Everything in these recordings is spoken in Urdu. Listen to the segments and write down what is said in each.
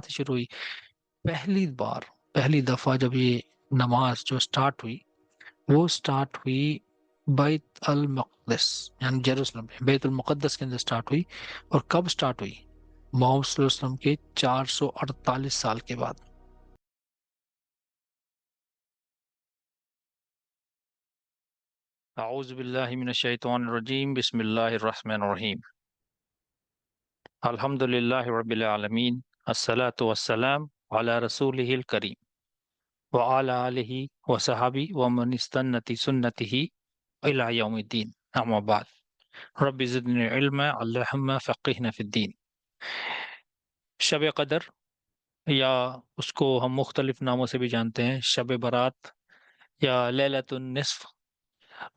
شروع ہوئی پہلی بار، پہلی دفعہ جب یہ نماز جو سٹارٹ ہوئی، وہ سٹارٹ ہوئی بیت المقدس یعنی جیروسلم میں، بیت المقدس کے اندر سٹارٹ ہوئی۔ اور کب سٹارٹ ہوئی؟ محمد صلی اللہ علیہ وسلم کے 448 سال کے بعد۔ اعوذ باللہ من الشیطان الرجیم، بسم اللہ الرحمن الرحیم۔ الحمد للہ رب العالمین، الصلاۃ والسلام علی رسولہ الکریم وعلی آلہ وصحبہ ومن استنى سنتہ الی یوم الدین، اما بعد۔ رب زدنی علما اللہم فقہنا فی الدین۔ شب قدر، یا اس کو ہم مختلف ناموں سے بھی جانتے ہیں، شب برات یا لیلۃ النصف،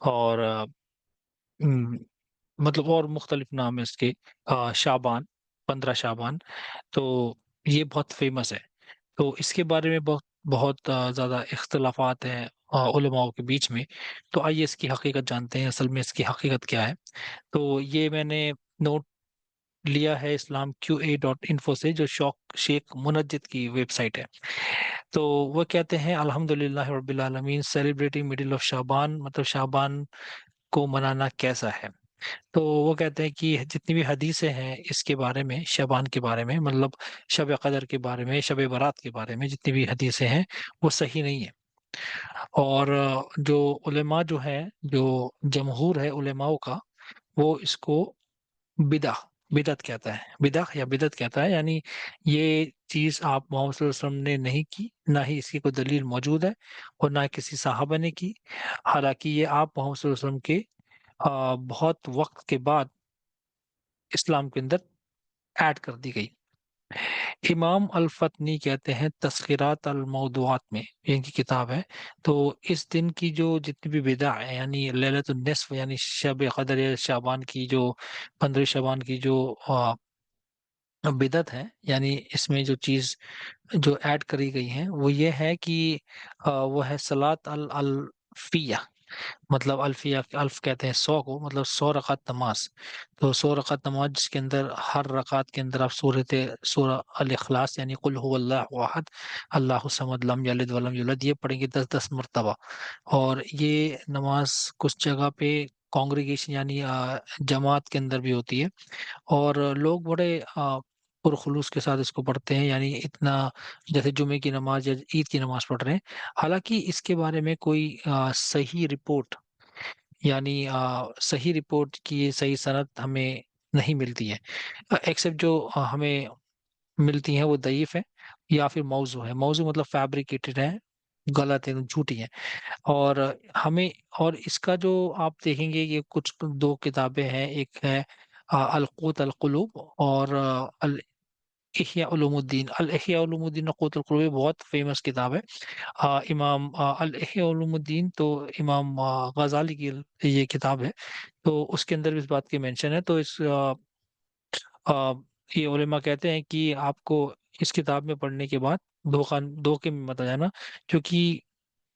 اور مطلب اور مختلف نام ہے اس کے، شعبان، 15 شعبان۔ تو یہ بہت فیمس ہے۔ تو اس کے بارے میں بہت بہت زیادہ اختلافات ہیں علماء کے بیچ میں۔ تو آئیے اس کی حقیقت جانتے ہیں، اصل میں اس کی حقیقت کیا ہے۔ تو یہ میں نے نوٹ لیا ہے اسلام QA.info سے، جو شیخ منجد کی ویب سائٹ ہے۔ تو وہ کہتے ہیں الحمد للہ رب العالمین، سیلیبریٹنگ مڈل آف شعبان، مطلب شعبان کو منانا کیسا ہے۔ تو وہ کہتے ہیں کہ جتنی بھی حدیثیں ہیں اس کے بارے میں، شعبان کے بارے میں، مطلب شب قدر کے بارے میں، شب برات کے بارے میں جتنی بھی حدیثیں ہیں وہ صحیح نہیں ہیں۔ اور جو علماء جو ہیں، جو جمہور ہے علماء کا، وہ اس کو بدعت کہتا ہے، بدعت کہتا ہے، یعنی یہ چیز آپ محمد صلی اللہ علیہ وسلم نے نہیں کی، نہ ہی اس کی کوئی دلیل موجود ہے، اور نہ کسی صحابہ نے کی۔ حالانکہ یہ آپ محمد صلی اللہ علیہ وسلم کے بہت وقت کے بعد اسلام کے اندر ایڈ کر دی گئی۔ امام الفتنی کہتے ہیں تذکرات الموضوعات میں، یہ ان کی کتاب ہے، تو اس دن کی جو جتنی بھی بدع ہے، یعنی لیلۃ النصف یعنی شب قدر یا شعبان کی جو 15 شعبان کی جو بدعت ہے، یعنی اس میں جو چیز جو ایڈ کری گئی ہیں وہ یہ ہے کہ وہ ہے صلاۃ الفیہ، مطلب الفیہ، الف کہتے ہیں 100 کو، مطلب 100 رکعت نماز۔ تو 100 رکعت نماز جس کے اندر ہر رکعت کے اندر آپ سورہ الاخلاص یعنی قل هو اللہ احد اللہ الصمد لم یلد ولم یولد یہ پڑھیں گے 10 مرتبہ۔ اور یہ نماز کچھ جگہ پہ کانگریگیشن یعنی جماعت کے اندر بھی ہوتی ہے، اور لوگ بڑے پرخلوص کے ساتھ اس کو پڑھتے ہیں، یعنی اتنا جیسے جمعے کی نماز یا عید کی نماز پڑھ رہے ہیں۔ حالانکہ اس کے بارے میں کوئی صحیح رپورٹ، یعنی صحیح رپورٹ کی صحیح سند ہمیں نہیں ملتی ہے، ایکسیپٹ جو ہمیں ملتی ہیں وہ ضعیف ہے یا پھر موضوع ہے۔ موضوع مطلب فیبریکیٹڈ ہے، غلط ہے، جھوٹی ہے۔ اور ہمیں، اور اس کا جو آپ دیکھیں گے یہ کچھ 2 کتابیں ہیں، ایک ہے القوت القلوب اور احیاء علوم الدین۔ الاحیاء علوم الدین اور قوت القلوب بہت فیمس کتاب ہے۔ امام الاحیاء علوم الدین تو امام غزالی کی یہ کتاب ہے، تو اس کے اندر بھی اس بات کی مینشن ہے۔ تو یہ علماء کہتے ہیں کہ آپ کو اس کتاب میں پڑھنے کے بعد دھوکے میں مت آ جانا، کیونکہ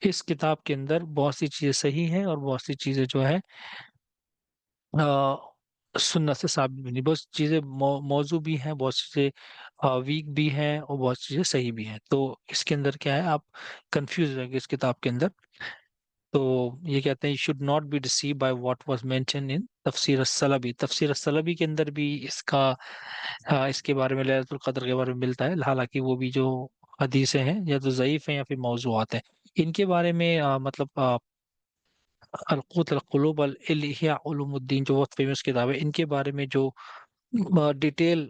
اس کتاب کے اندر بہت سی چیزیں صحیح ہیں اور بہت سی چیزیں جو ہے سنت سے ثابت بھی نہیں، بہت سی چیزیں موضوع بھی ہیں، بہت سی چیزیں ویک بھی ہیں، اور بہت سی چیزیں صحیح بھی ہیں۔ تو اس کے اندر کیا ہے، آپ کنفیوز رہیں گے اس کتاب کے اندر۔ تو یہ کہتے ہیں should not be deceived by what was mentioned in تفسیر السلبی۔ تفسیر السلبی کے اندر بھی اس کے بارے میں ليلۃ القدر کے بارے میں ملتا ہے، حالانکہ وہ بھی جو حدیثیں ہیں یا تو ضعیف ہیں یا پھر موضوعات ہیں۔ ان کے بارے میں مطلب القوت القلوب الاحیاء علوم الدین جو بہت فیمس کتاب ہے، ان کے بارے میں جو ڈیٹیل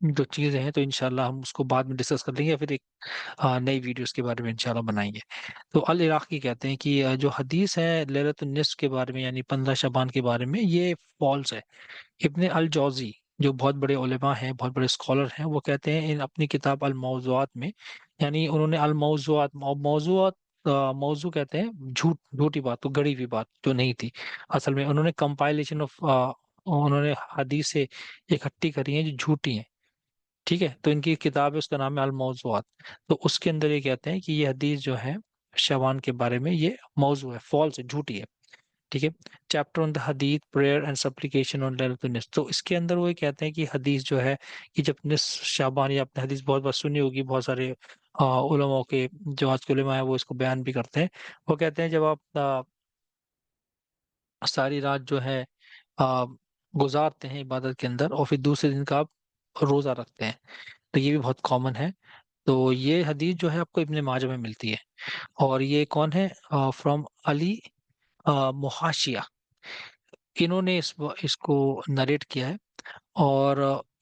جو چیزیں ہیں، تو انشاءاللہ ہم اس کو بعد میں ڈسکس کر لیں گے، یا پھر ایک نئی ویڈیوز کے بارے میں انشاءاللہ بنائیں گے۔ تو العراقی کہتے ہیں کہ جو حدیث ہے لیلۃ النصف کے بارے میں یعنی 15 شعبان کے بارے میں، یہ فالس ہے۔ ابن الجوزی جو بہت بڑے علماء ہیں، بہت بڑے اسکالر ہیں، وہ کہتے ہیں ان اپنی کتاب الموضوعات میں، یعنی انہوں نے موضوع کہتے ہیں جھوٹی بات، تو گڑی ہوئی بات جو نہیں تھی اصل میں، انہوں نے کمپائلیشن آف انہوں نے حدیثیں اکٹھی کری ہیں جو جھوٹی ہیں، ٹھیک ہے۔ تو ان کی کتاب ہے، اس کا نام ہے الموضوعات۔ تو اس کے اندر یہ کہتے ہیں کہ یہ حدیث جو ہے شوان کے بارے میں یہ موضوع ہے، فالس ہے، جھوٹی ہے۔ ٹھیک ہے، چیپٹر آن دا حدیث پریئر اینڈ سپلیکیشن آن لیلۃ النصف. تو اس کے اندر وہ یہ کہتے ہیں کہ حدیث جو ہے کہ جب نصف شعبان، یا اپنے حدیث بہت بار سنی ہوگی، بہت سارے علماء کے جو آج کے علماء ہیں وہ اس کو بیان بھی کرتے ہیں. وہ کہتے ہیں جب آپ ساری رات جو ہے آ، گزارتے ہیں عبادت کے اندر، اور پھر دوسرے دن کا آپ روزہ رکھتے ہیں، تو یہ بھی بہت کامن ہے. تو یہ حدیث جو ہے آپ کو ابن ماجہ میں ملتی ہے. اور یہ کون ہے؟ فرام علی محاشیہ، انہوں نے اس کو نریٹ کیا ہے. اور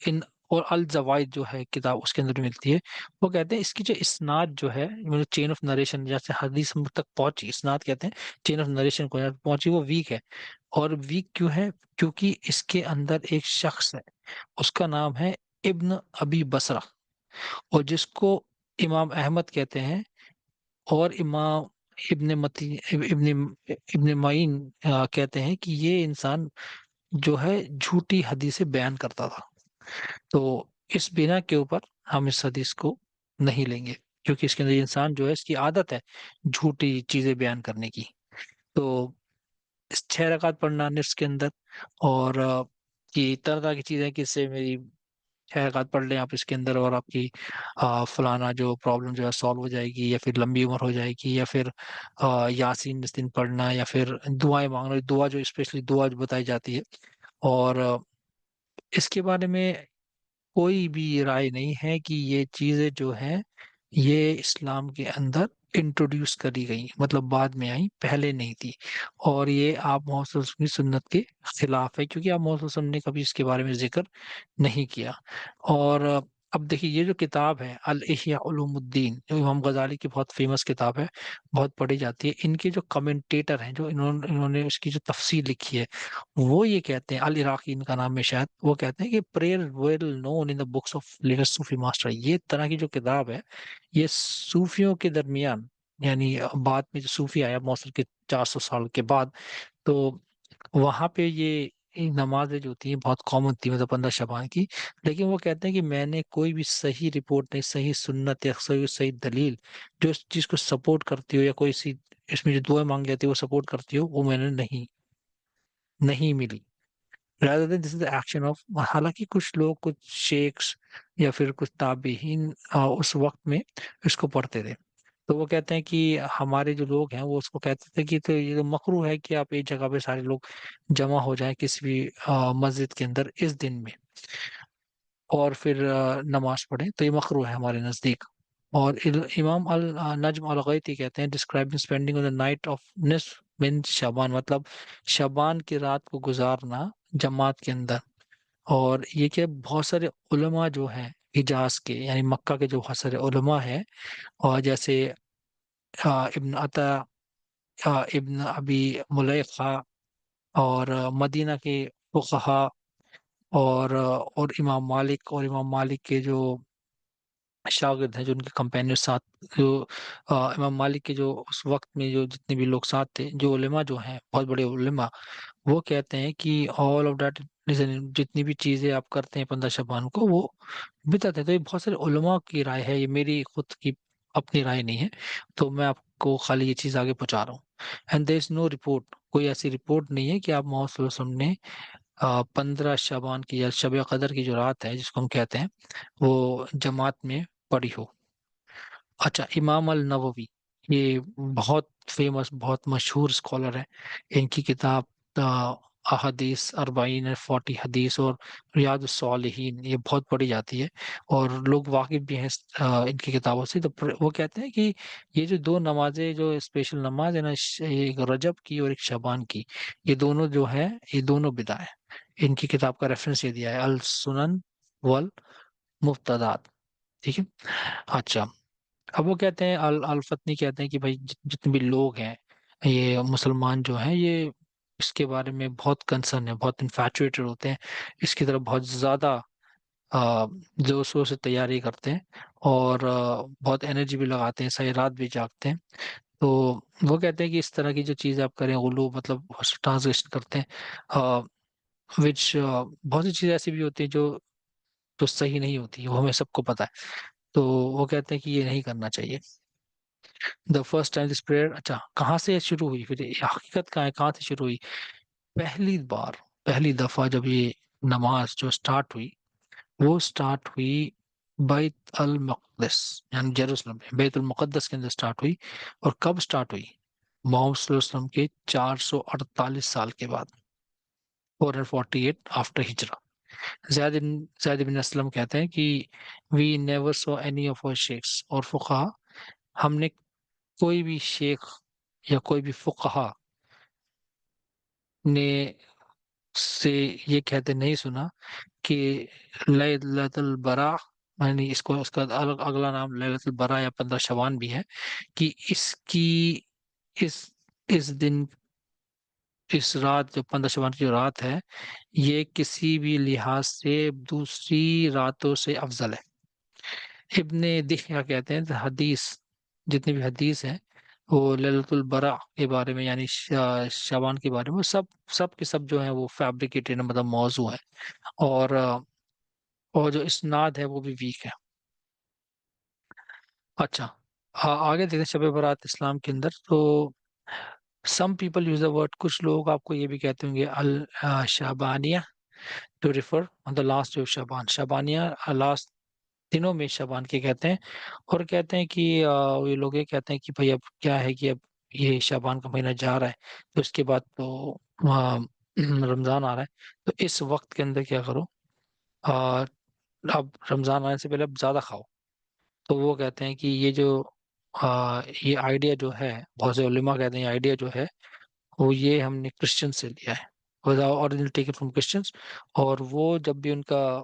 ان اور الزوائد جو ہے کتاب، اس کے اندر بھی ملتی ہے. وہ کہتے ہیں اس کی جو اسناد جو ہے، چین آف نریشن، جیسے حدیث ہم تک پہنچی، اسناد کہتے ہیں چین آف نریشن کو پہنچی، وہ ویک ہے. اور ویک کیوں ہے؟ کیونکہ اس کے اندر ایک شخص ہے، اس کا نام ہے ابن ابی بصرہ، اور جس کو امام احمد کہتے ہیں، اور امام ابن معین کہتے ہیں کہ یہ انسان جو ہے جھوٹی حدیثیں بیان کرتا تھا. تو اس بنا کے اوپر ہم اس حدیث کو نہیں لیں گے، کیونکہ اس کے اندر یہ انسان جو ہے، اس کی عادت ہے جھوٹی چیزیں بیان کرنے کی. تو اس 6 رکعت پڑھنا نصف کے اندر، اور یہ طرح طرح کی چیزیں کہ اس سے میری 6 رکعت پڑھ لیں آپ اس کے اندر، اور آپ کی فلانا جو پرابلم جو ہے سالو ہو جائے گی، یا پھر لمبی عمر ہو جائے گی، یا پھر یاسین اس دن پڑھنا، یا پھر دعائیں مانگنا، دعا جو اسپیشلی دعا جو بتائی جاتی ہے. اور اس کے بارے میں کوئی بھی رائے نہیں ہے کہ یہ چیزیں جو ہیں یہ اسلام کے اندر انٹروڈیوس کری گئی، مطلب بعد میں آئی، پہلے نہیں تھی. اور یہ آپ محمد صلی اللہ علیہ وسلم کی سنت کے خلاف ہے، کیونکہ آپ محمد صلی اللہ علیہ وسلم نے کبھی اس کے بارے میں ذکر نہیں کیا. اور اب دیکھیے یہ جو کتاب ہے الاحیاء علوم الدین، جو امام غزالی کی بہت فیمس کتاب ہے، بہت پڑھی جاتی ہے. ان کے جو کمنٹیٹر ہیں، جو انہوں نے اس کی جو تفسیر لکھی ہے، وہ یہ کہتے ہیں، العراقی ان کا نام ہے شاید، وہ کہتے ہیں کہ prayer well known in the books of latest Sufi master. یہ طرح کی جو کتاب ہے، یہ صوفیوں کے درمیان، یعنی بعد میں جو صوفی آیا موصل کے 400 سال کے بعد، تو وہاں پہ یہ نمازیں جو ہوتی ہیں بہت کامن تھی، مطلب 15 شعبان کی. لیکن وہ کہتے ہیں کہ میں نے کوئی بھی صحیح رپورٹ نہیں، صحیح سنت یا صحیح دلیل جو اس چیز کو سپورٹ کرتی ہو، یا کوئی سی اس میں جو دعائیں مانگی جاتی ہے وہ سپورٹ کرتی ہو، وہ میں نے نہیں ملی. rather than this is the action of، حالانکہ کچھ لوگ، کچھ شیخs یا پھر کچھ تابعین اس وقت میں اس کو پڑھتے تھے. تو وہ کہتے ہیں کہ ہمارے جو لوگ ہیں وہ اس کو کہتے تھے کہ تو یہ تو مکروہ ہے کہ آپ ایک جگہ پہ سارے لوگ جمع ہو جائیں کسی بھی مسجد کے اندر اس دن میں، اور پھر نماز پڑھیں، تو یہ مکروہ ہے ہمارے نزدیک. اور امام النجم الغیتی کہتے ہیں describing spending on the night of نصف من شعبان، مطلب شعبان کی رات کو گزارنا جماعت کے اندر. اور یہ کہ بہت سارے علماء جو ہیں حجاز کے، یعنی مکہ کے جو بہت سارے علماء ہیں، اور جیسے ابن عطا، ابن ابی ملیخہ، اور مدینہ کے فقہا، اور امام مالک کے جو شاگرد ہیں، جو ان کے کمپینر ساتھ، جو امام مالک کے جو اس وقت میں جو جتنے بھی لوگ ساتھ تھے، جو علماء جو ہیں بہت بڑے علماء، وہ کہتے ہیں کہ آل آف دیٹ، جتنی بھی چیزیں آپ کرتے ہیں 15 شعبان کو، وہ بدعت ہے. تو یہ بہت سارے علماء کی رائے ہے، یہ میری خود کی اپنی رائے نہیں ہے. تو میں آپ کو خالی یہ چیز آگے پہنچا رہا ہوں. And there is know report, کوئی ایسی رپورٹ نہیں ہے کہ آپ محمد صلی اللہ علیہ وسلم نے 15 شعبان کی یا شب قدر کی جو رات ہے جس کو ہم کہتے ہیں، وہ جماعت میں پڑھی ہو. اچھا، امام النووی، یہ بہت فیمس، بہت مشہور اسکالر ہے. ان کی کتاب احادیث 40 حدیث اور ریاض الصالحین، یہ بہت پڑھی جاتی ہے، اور لوگ واقف بھی ہیں ان کی کتابوں سے. تو وہ کہتے ہیں کہ یہ جو دو نمازیں، جو اسپیشل نماز ہے نا، ایک رجب کی اور ایک شعبان کی، یہ دونوں جو ہے یہ دونوں بدع ہے. ان کی کتاب کا ریفرنس یہ دیا ہے، السنن والمفتدات. ٹھیک ہے. اچھا، اب وہ کہتے ہیں الفتنی کہتے ہیں کہ بھائی جتنے بھی لوگ ہیں، یہ مسلمان جو ہیں، یہ اس کے بارے میں بہت کنسرن ہے، بہت انفیچویٹڈ ہوتے ہیں، اس کی طرف بہت زیادہ زور شور سے تیاری کرتے ہیں، اور بہت انرجی بھی لگاتے ہیں، ساری رات بھی جاگتے ہیں. تو وہ کہتے ہیں کہ اس طرح کی جو چیزیں آپ کریں، غلو، مطلب ٹرانزلیشن کرتے ہیں، وچ بہت سی چیزیں ایسی بھی ہوتی ہیں جو صحیح نہیں ہوتی، وہ ہمیں سب کو پتہ ہے. تو وہ کہتے ہیں کہ یہ نہیں کرنا چاہیے. The first time this prayer, اچھا کہاں سے یہ شروع ہوئی، پھر یہ حقیقت کہاں ہے، کہاں سے شروع ہوئی؟ پہلی بار، پہلی دفعہ جب یہ نماز جو سٹارٹ ہوئی، وہ سٹارٹ ہوئی بیت المقدس، یعنی جیروسلم میں بیت المقدس کے اندر سٹارٹ ہوئی۔ اور کب سٹارٹ ہوئی؟ محمد صلی اللہ علیہ وسلم کے 448 سال کے بعد، 448 آفٹر ہجرہ۔ زید بن اسلم کہتے ہیں کہ we never saw any of our sheikhs, اور فقہا، ہم نے کوئی بھی شیخ یا کوئی بھی فقہا نے سے یہ کہتے نہیں سنا کہ لیلۃ البراء، یعنی اس کا اگلا نام لیلۃ البراء یا 15 شعبان بھی ہے، کہ اس کی اس اس دن، اس رات جو 15 شعبان کی جو رات ہے، یہ کسی بھی لحاظ سے دوسری راتوں سے افضل ہے۔ ابن دحیہ کہتے ہیں حدیث، جتنی بھی حدیث ہیں وہ لیلۃ البراء کے بارے میں، یعنی شعبان کے بارے میں، سب کے سب جو ہیں وہ فیبریکیٹڈ، مطلب موضوع ہے، اور اور جو اسناد ہے وہ بھی ویک ہے۔ اچھا، آگے دیکھتے ہیں شب برات اسلام کے اندر۔ تو some people use the word, کچھ لوگ آپ کو یہ بھی کہتے ہوں گے الشعبانیہ، to refer on the last of شعبان، شعبانیہ لاسٹ دنوں میں شعبان کے کہتے ہیں، اور کہتے ہیں کہ یہ لوگ یہ کہتے ہیں کہ بھائی اب کیا ہے کہ اب یہ شعبان کا مہینہ جا رہا ہے، تو اس کے بعد تو رمضان آ رہا ہے، تو اس وقت کے اندر کیا کرو، آ، اب رمضان آنے سے پہلے اب زیادہ کھاؤ۔ تو وہ کہتے ہیں کہ یہ جو یہ آئیڈیا جو ہے، بہت سے علماء کہتے ہیں یہ آئیڈیا جو ہے وہ یہ ہم نے کرسچن سے لیا ہے، اوریجنل ٹیکن فرام کرسچنس، اور وہ جب بھی ان کا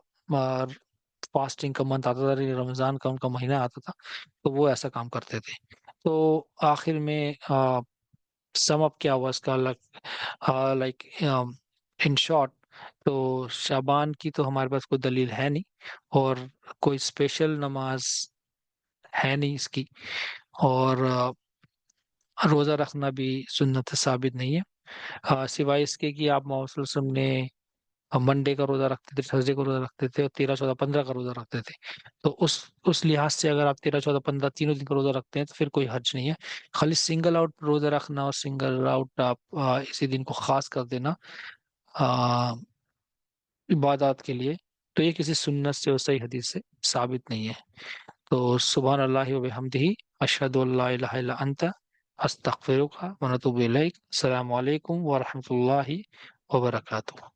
فاسٹنگ کا منتھ آتا تھا، رمضان کا ان کا مہینہ آتا تھا، تو وہ ایسا کام کرتے تھے۔ تو آخر میں سم اپ کیا ہوا اس کا، لائک ان شارٹ، تو شعبان کی تو ہمارے پاس کوئی دلیل ہے نہیں، اور کوئی اسپیشل نماز ہے نہیں اس کی، اور روزہ رکھنا بھی سنت ثابت نہیں ہے، سوائے اس کے کہ آپ محمد صلی اللہ علیہ وسلم نے منڈے کا روزہ رکھتے تھے، تھرسڈے کا روزہ رکھتے تھے، اور 13 14 15 کا روزہ رکھتے تھے۔ تو اس لحاظ سے اگر آپ 13 14 15 تینوں دن کا روزہ رکھتے ہیں تو پھر کوئی حرج نہیں ہے۔ خالی سنگل آؤٹ روزہ رکھنا اور سنگل آؤٹ آپ اسی دن کو خاص کر دینا عبادات کے لیے، تو یہ کسی سنت سے اور صحیح حدیث سے ثابت نہیں ہے۔ تو سبحان اللہ و بحمدہ، اشہد ان لا الہ الا انت، استغفرک و نتوب الیک۔ السلام علیکم ورحمۃ اللہ وبرکاتہ۔